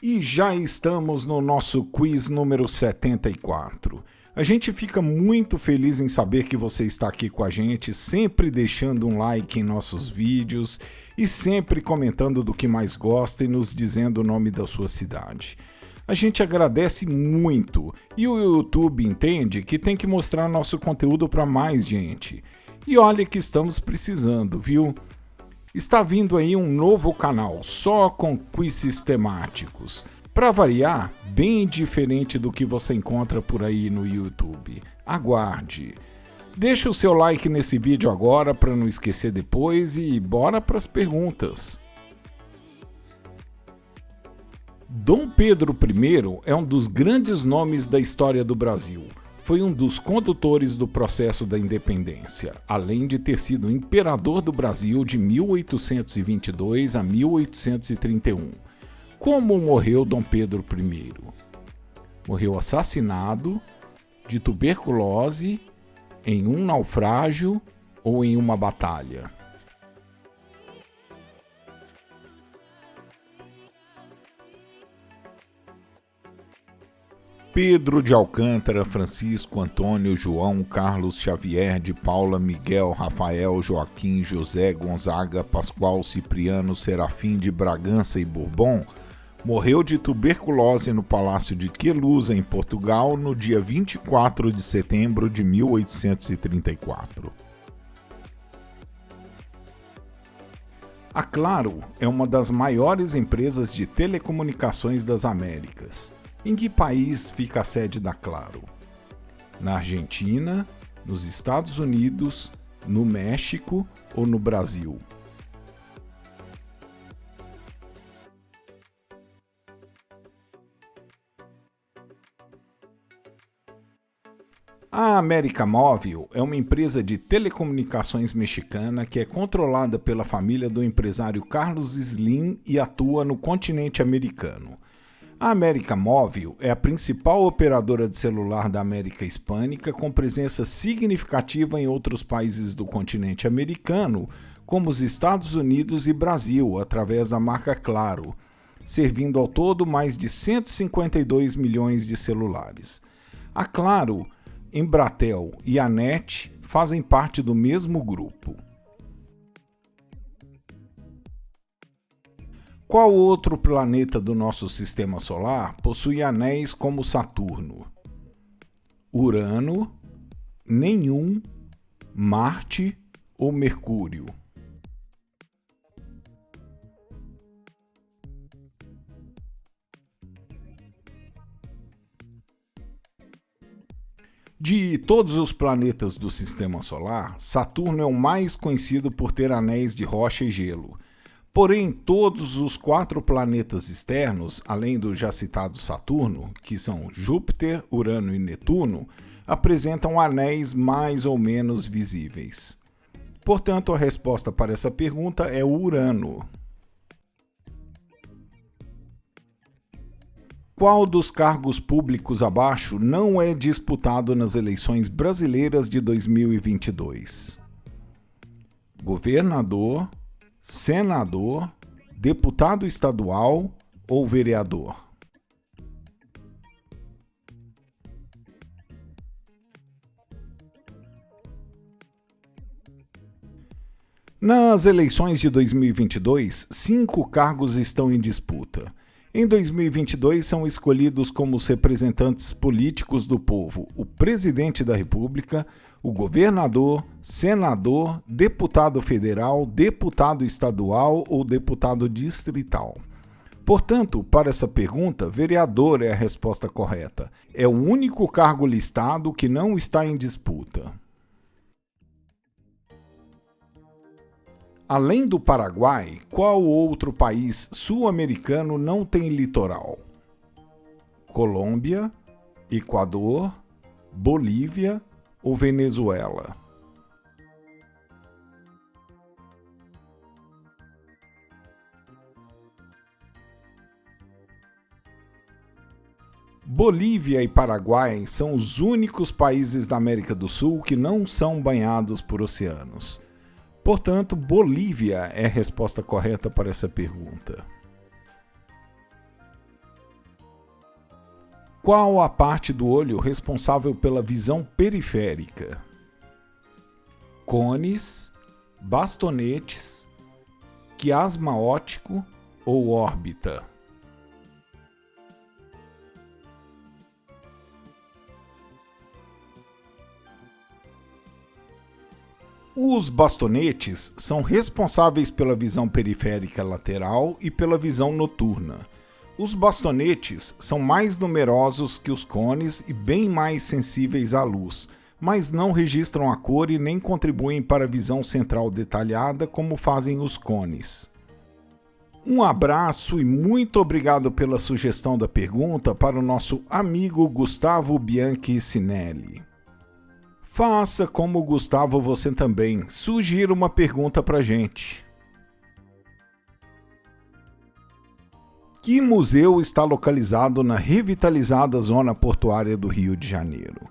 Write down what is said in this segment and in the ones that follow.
E já estamos no nosso quiz número 74. A gente fica muito feliz em saber que você está aqui com a gente, sempre deixando um like em nossos vídeos e sempre comentando do que mais gosta e nos dizendo o nome da sua cidade. A gente agradece muito e o YouTube entende que tem que mostrar nosso conteúdo para mais gente. E olha que estamos precisando, viu? Está vindo aí um novo canal só com quizzes temáticos. Para variar, bem diferente do que você encontra por aí no YouTube. Aguarde! Deixa o seu like nesse vídeo agora para não esquecer depois e bora para as perguntas. Dom Pedro I é um dos grandes nomes da história do Brasil. Foi um dos condutores do processo da independência, além de ter sido imperador do Brasil de 1822 a 1831. Como morreu Dom Pedro I? Morreu assassinado, de tuberculose, em um naufrágio ou em uma batalha? Pedro de Alcântara, Francisco, Antônio, João, Carlos, Xavier, de Paula, Miguel, Rafael, Joaquim, José, Gonzaga, Pascoal, Cipriano, Serafim de Bragança e Bourbon, morreu de tuberculose no Palácio de Quelusa, em Portugal, no dia 24 de setembro de 1834. A Claro é uma das maiores empresas de telecomunicações das Américas. Em que país fica a sede da Claro? Na Argentina, nos Estados Unidos, no México ou no Brasil? A América Móvil é uma empresa de telecomunicações mexicana que é controlada pela família do empresário Carlos Slim e atua no continente americano. A América Móvil é a principal operadora de celular da América Hispânica, com presença significativa em outros países do continente americano, como os Estados Unidos e Brasil, através da marca Claro, servindo ao todo mais de 152 milhões de celulares. A Claro, Embratel e a NET fazem parte do mesmo grupo. Qual outro planeta do nosso sistema solar possui anéis como Saturno? Urano, nenhum, Marte ou Mercúrio? De todos os planetas do sistema solar, Saturno é o mais conhecido por ter anéis de rocha e gelo. Porém, todos os 4 planetas externos, além do já citado Saturno, que são Júpiter, Urano e Netuno, apresentam anéis mais ou menos visíveis. Portanto, a resposta para essa pergunta é Urano. Qual dos cargos públicos abaixo não é disputado nas eleições brasileiras de 2022? Governador, senador, deputado estadual ou vereador? Nas eleições de 2022, 5 cargos estão em disputa. Em 2022, são escolhidos como os representantes políticos do povo o presidente da República, o governador, senador, deputado federal, deputado estadual ou deputado distrital. Portanto, para essa pergunta, vereador é a resposta correta. É o único cargo listado que não está em disputa. Além do Paraguai, qual outro país sul-americano não tem litoral? Colômbia, Equador, Bolívia ou Venezuela? Bolívia e Paraguai são os únicos países da América do Sul que não são banhados por oceanos. Portanto, Bolívia é a resposta correta para essa pergunta. Qual a parte do olho responsável pela visão periférica? Cones, bastonetes, quiasma óptico ou órbita? Os bastonetes são responsáveis pela visão periférica lateral e pela visão noturna. Os bastonetes são mais numerosos que os cones e bem mais sensíveis à luz, mas não registram a cor e nem contribuem para a visão central detalhada como fazem os cones. Um abraço e muito obrigado pela sugestão da pergunta para o nosso amigo Gustavo Bianchi Sinelli. Faça como o Gustavo você também, sugira uma pergunta pra gente. Que museu está localizado na revitalizada zona portuária do Rio de Janeiro?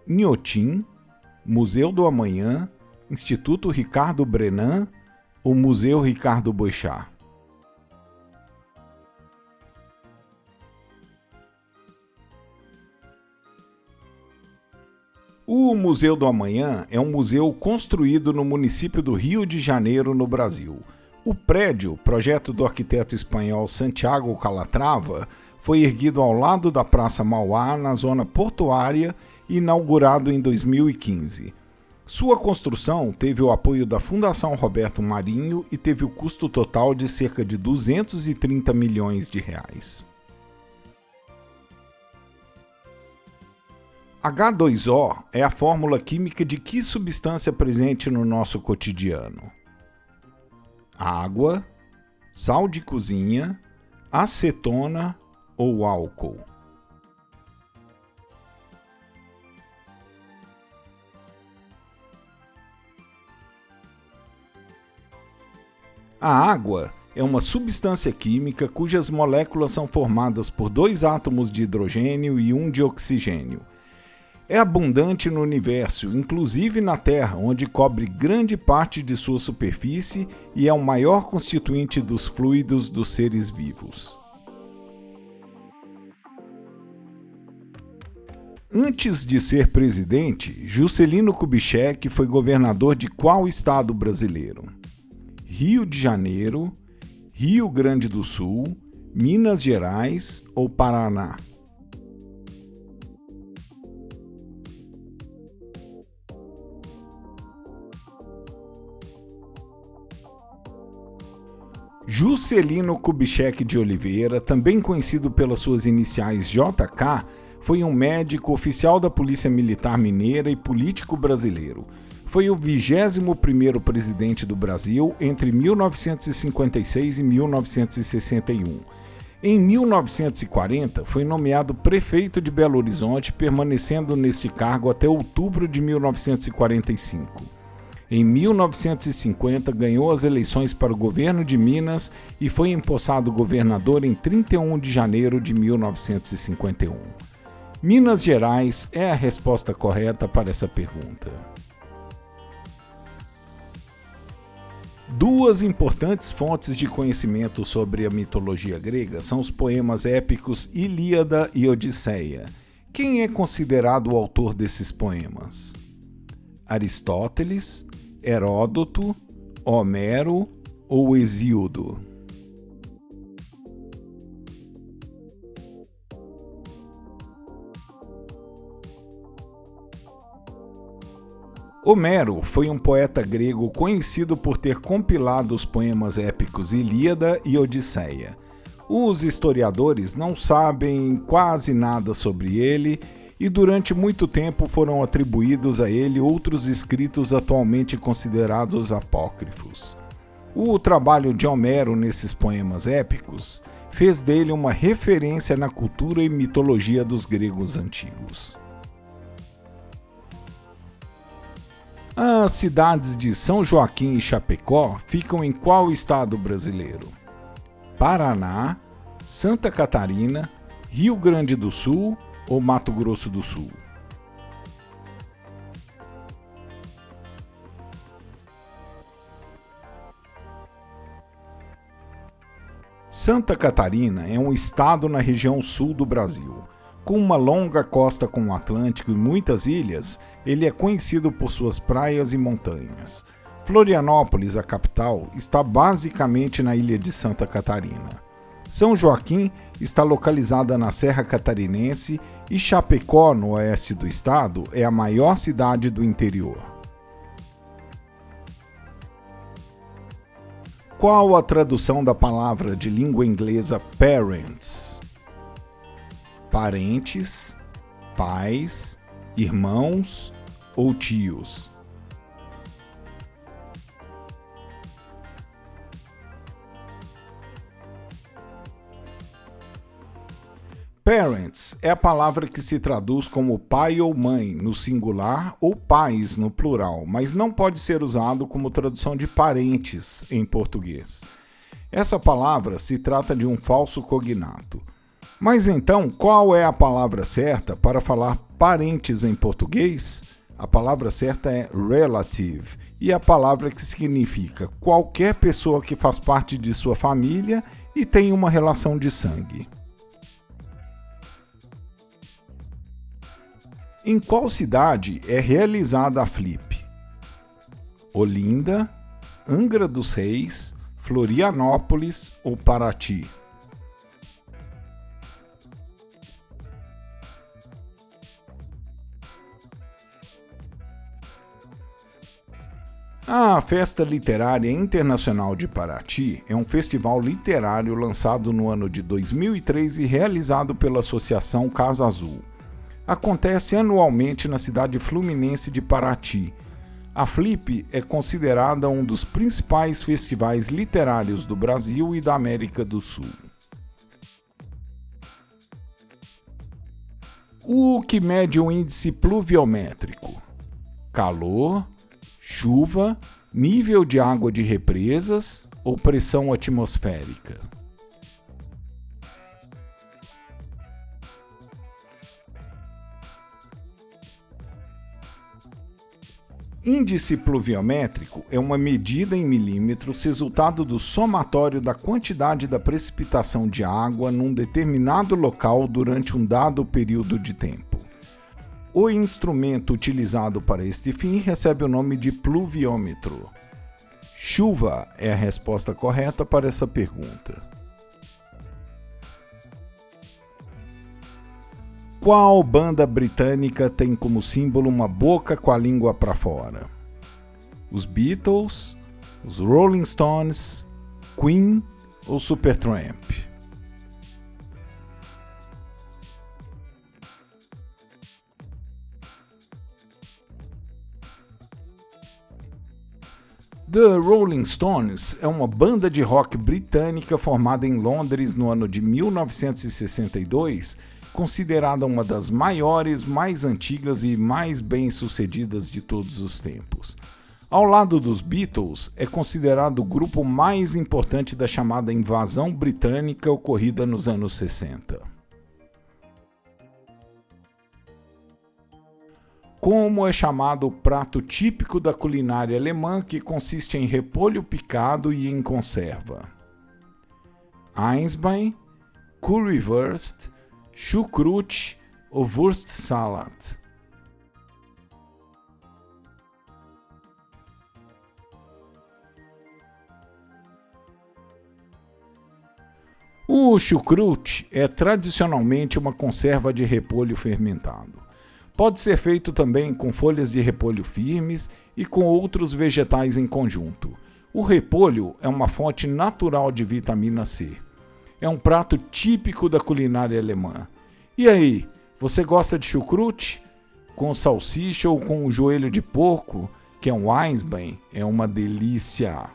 Inhotim, Museu do Amanhã, Instituto Ricardo Brenan ou Museu Ricardo Boechat? O Museu do Amanhã é um museu construído no município do Rio de Janeiro, no Brasil. O prédio, projeto do arquiteto espanhol Santiago Calatrava, foi erguido ao lado da Praça Mauá, na zona portuária, e inaugurado em 2015. Sua construção teve o apoio da Fundação Roberto Marinho e teve o custo total de cerca de 230 milhões de reais. H2O é a fórmula química de que substância presente no nosso cotidiano? Água, sal de cozinha, acetona ou álcool? A água é uma substância química cujas moléculas são formadas por 2 átomos de hidrogênio e 1 de oxigênio. É abundante no universo, inclusive na Terra, onde cobre grande parte de sua superfície e é o maior constituinte dos fluidos dos seres vivos. Antes de ser presidente, Juscelino Kubitschek foi governador de qual estado brasileiro? Rio de Janeiro, Rio Grande do Sul, Minas Gerais ou Paraná? Juscelino Kubitschek de Oliveira, também conhecido pelas suas iniciais JK, foi um médico, oficial da Polícia Militar Mineira e político brasileiro. Foi o 21º presidente do Brasil entre 1956 e 1961. Em 1940, foi nomeado prefeito de Belo Horizonte, permanecendo neste cargo até outubro de 1945. Em 1950, ganhou as eleições para o governo de Minas e foi empossado governador em 31 de janeiro de 1951. Minas Gerais é a resposta correta para essa pergunta. Duas importantes fontes de conhecimento sobre a mitologia grega são os poemas épicos Ilíada e Odisseia. Quem é considerado o autor desses poemas? Aristóteles, Heródoto, Homero ou Hesíodo? Homero foi um poeta grego conhecido por ter compilado os poemas épicos Ilíada e Odisseia. Os historiadores não sabem quase nada sobre ele e durante muito tempo foram atribuídos a ele outros escritos atualmente considerados apócrifos. O trabalho de Homero nesses poemas épicos fez dele uma referência na cultura e mitologia dos gregos antigos. As cidades de São Joaquim e Chapecó ficam em qual estado brasileiro? Paraná, Santa Catarina, Rio Grande do Sul ou Mato Grosso do Sul? Santa Catarina é um estado na região sul do Brasil. Com uma longa costa com o Atlântico e muitas ilhas, ele é conhecido por suas praias e montanhas. Florianópolis, a capital, está basicamente na ilha de Santa Catarina. São Joaquim está localizada na Serra Catarinense e Chapecó, no oeste do estado, é a maior cidade do interior. Qual a tradução da palavra de língua inglesa parents? Parentes, pais, irmãos ou tios? Parents é a palavra que se traduz como pai ou mãe no singular ou pais no plural, mas não pode ser usado como tradução de parentes em português. Essa palavra se trata de um falso cognato. Mas então, qual é a palavra certa para falar parentes em português? A palavra certa é relative, e é a palavra que significa qualquer pessoa que faz parte de sua família e tem uma relação de sangue. Em qual cidade é realizada a Flip? Olinda, Angra dos Reis, Florianópolis ou Paraty? A Festa Literária Internacional de Paraty é um festival literário lançado no ano de 2003 e realizado pela Associação Casa Azul. Acontece anualmente na cidade fluminense de Paraty. A Flip é considerada um dos principais festivais literários do Brasil e da América do Sul. O que mede o índice pluviométrico? Calor, chuva, nível de água de represas ou pressão atmosférica? Índice pluviométrico é uma medida em milímetros resultado do somatório da quantidade da precipitação de água num determinado local durante um dado período de tempo. O instrumento utilizado para este fim recebe o nome de pluviômetro. Chuva é a resposta correta para essa pergunta. Qual banda britânica tem como símbolo uma boca com a língua para fora? Os Beatles, os Rolling Stones, Queen ou Supertramp? The Rolling Stones é uma banda de rock britânica formada em Londres no ano de 1962, considerada uma das maiores, mais antigas e mais bem-sucedidas de todos os tempos. Ao lado dos Beatles, é considerado o grupo mais importante da chamada invasão britânica ocorrida nos anos 60. Como é chamado o prato típico da culinária alemã que consiste em repolho picado e em conserva? Eisbein, Currywurst, Chucrute ou Wurstsalat? O chucrute é tradicionalmente uma conserva de repolho fermentado. Pode ser feito também com folhas de repolho firmes e com outros vegetais em conjunto. O repolho é uma fonte natural de vitamina C. É um prato típico da culinária alemã. E aí, você gosta de chucrute? Com salsicha ou com o joelho de porco, que é um Eisbein, é uma delícia.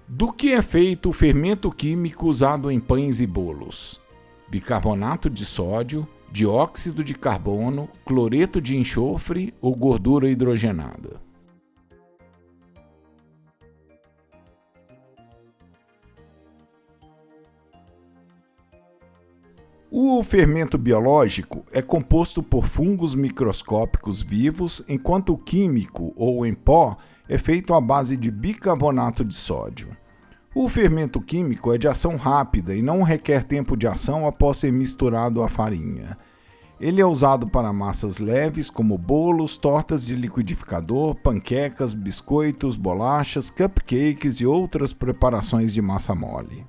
Do que é feito o fermento químico usado em pães e bolos? Bicarbonato de sódio, dióxido de carbono, cloreto de enxofre ou gordura hidrogenada? O fermento biológico é composto por fungos microscópicos vivos, enquanto o químico, ou em pó, é feito à base de bicarbonato de sódio. O fermento químico é de ação rápida e não requer tempo de ação após ser misturado à farinha. Ele é usado para massas leves como bolos, tortas de liquidificador, panquecas, biscoitos, bolachas, cupcakes e outras preparações de massa mole.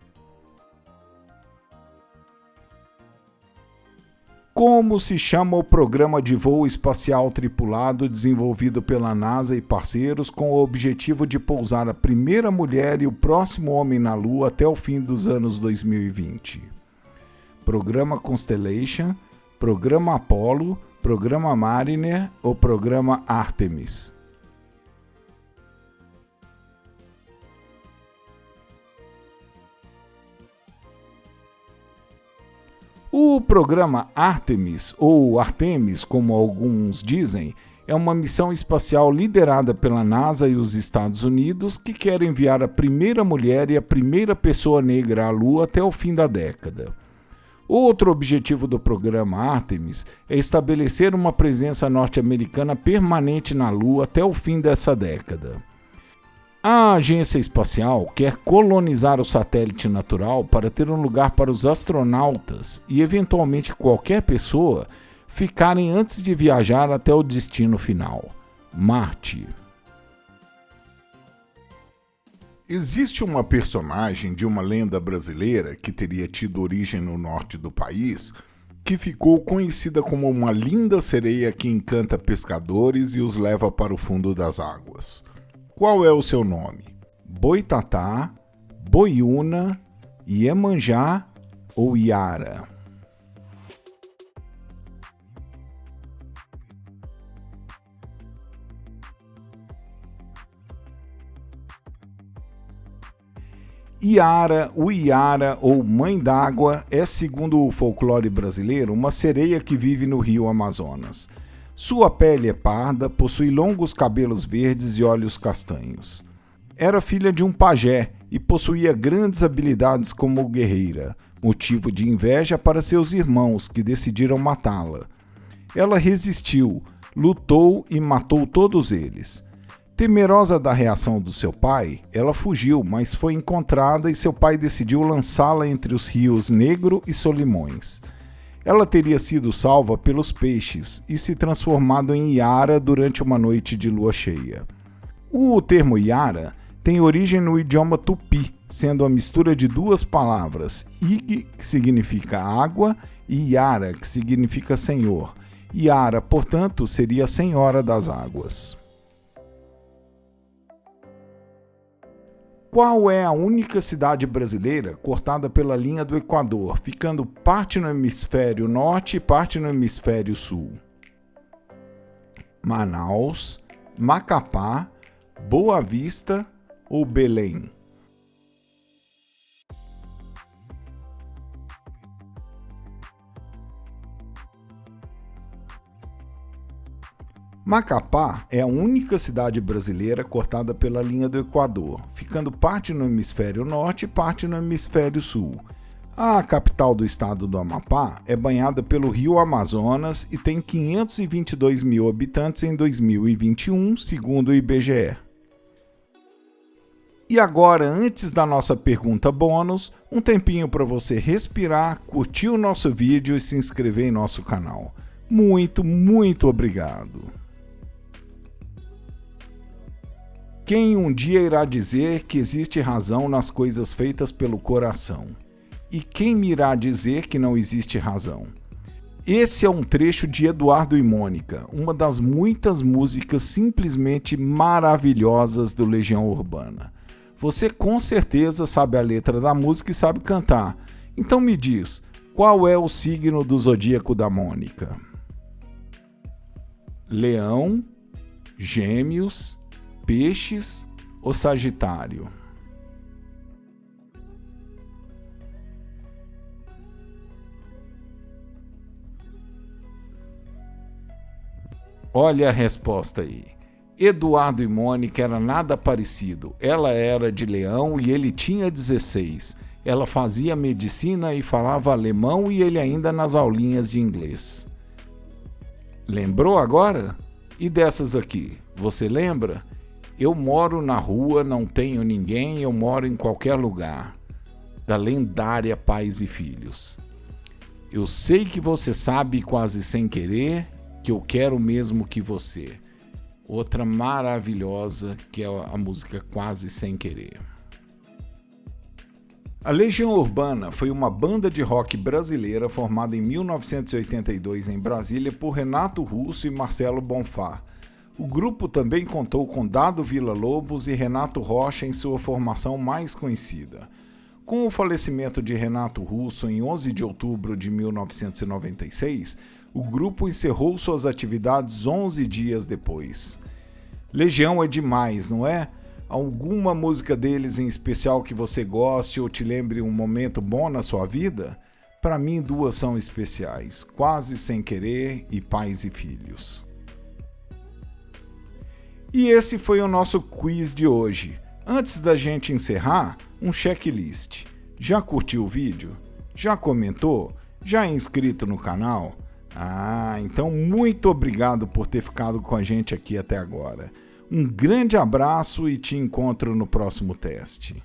Como se chama o programa de voo espacial tripulado desenvolvido pela NASA e parceiros com o objetivo de pousar a primeira mulher e o próximo homem na Lua até o fim dos anos 2020? Programa Constellation, Programa Apollo, Programa Mariner ou Programa Artemis? O programa Artemis, ou Artemis, como alguns dizem, é uma missão espacial liderada pela NASA e os Estados Unidos que quer enviar a primeira mulher e a primeira pessoa negra à Lua até o fim da década. Outro objetivo do programa Artemis é estabelecer uma presença norte-americana permanente na Lua até o fim dessa década. A agência espacial quer colonizar o satélite natural para ter um lugar para os astronautas e, eventualmente, qualquer pessoa ficarem antes de viajar até o destino final, Marte. Existe uma personagem de uma lenda brasileira que teria tido origem no norte do país, que ficou conhecida como uma linda sereia que encanta pescadores e os leva para o fundo das águas. Qual é o seu nome? Boitatá, Boiúna, Iemanjá ou Iara? Iara, o Iara ou Mãe d'Água é, segundo o folclore brasileiro, uma sereia que vive no rio Amazonas. Sua pele é parda, possui longos cabelos verdes e olhos castanhos. Era filha de um pajé e possuía grandes habilidades como guerreira, motivo de inveja para seus irmãos, que decidiram matá-la. Ela resistiu, lutou e matou todos eles. Temerosa da reação do seu pai, ela fugiu, mas foi encontrada e seu pai decidiu lançá-la entre os rios Negro e Solimões. Ela teria sido salva pelos peixes e se transformado em Iara durante uma noite de lua cheia. O termo Iara tem origem no idioma tupi, sendo a mistura de duas palavras, Ig, que significa água, e Iara, que significa senhor. Iara, portanto, seria a senhora das águas. Qual é a única cidade brasileira cortada pela linha do Equador, ficando parte no hemisfério norte e parte no hemisfério sul? Manaus, Macapá, Boa Vista ou Belém? Macapá é a única cidade brasileira cortada pela linha do Equador, ficando parte no hemisfério norte e parte no hemisfério sul. A capital do estado do Amapá é banhada pelo rio Amazonas e tem 522 mil habitantes em 2021, segundo o IBGE. E agora, antes da nossa pergunta bônus, um tempinho para você respirar, curtir o nosso vídeo e se inscrever em nosso canal. Muito, muito obrigado! Quem um dia irá dizer que existe razão nas coisas feitas pelo coração? E quem me irá dizer que não existe razão? Esse é um trecho de Eduardo e Mônica, uma das muitas músicas simplesmente maravilhosas do Legião Urbana. Você com certeza sabe a letra da música e sabe cantar. Então me diz, qual é o signo do zodíaco da Mônica? Leão, Gêmeos, Peixes ou Sagitário? Olha a resposta aí. Eduardo e Mônica era nada parecido. Ela era de Leão e ele tinha 16. Ela fazia medicina e falava alemão e ele ainda nas aulinhas de inglês. Lembrou agora? E dessas aqui, você lembra? Eu moro na rua, não tenho ninguém, eu moro em qualquer lugar, da lendária Pais e Filhos. Eu sei que você sabe quase sem querer que eu quero o mesmo que você. Outra maravilhosa que é a música Quase Sem Querer. A Legião Urbana foi uma banda de rock brasileira formada em 1982 em Brasília por Renato Russo e Marcelo Bonfá. O grupo também contou com Dado Villa-Lobos e Renato Rocha em sua formação mais conhecida. Com o falecimento de Renato Russo em 11 de outubro de 1996, o grupo encerrou suas atividades 11 dias depois. Legião é demais, não é? Alguma música deles em especial que você goste ou te lembre um momento bom na sua vida? Para mim, duas são especiais: Quase Sem Querer e Pais e Filhos. E esse foi o nosso quiz de hoje. Antes da gente encerrar, um checklist. Já curtiu o vídeo? Já comentou? Já é inscrito no canal? Então muito obrigado por ter ficado com a gente aqui até agora. Um grande abraço e te encontro no próximo teste.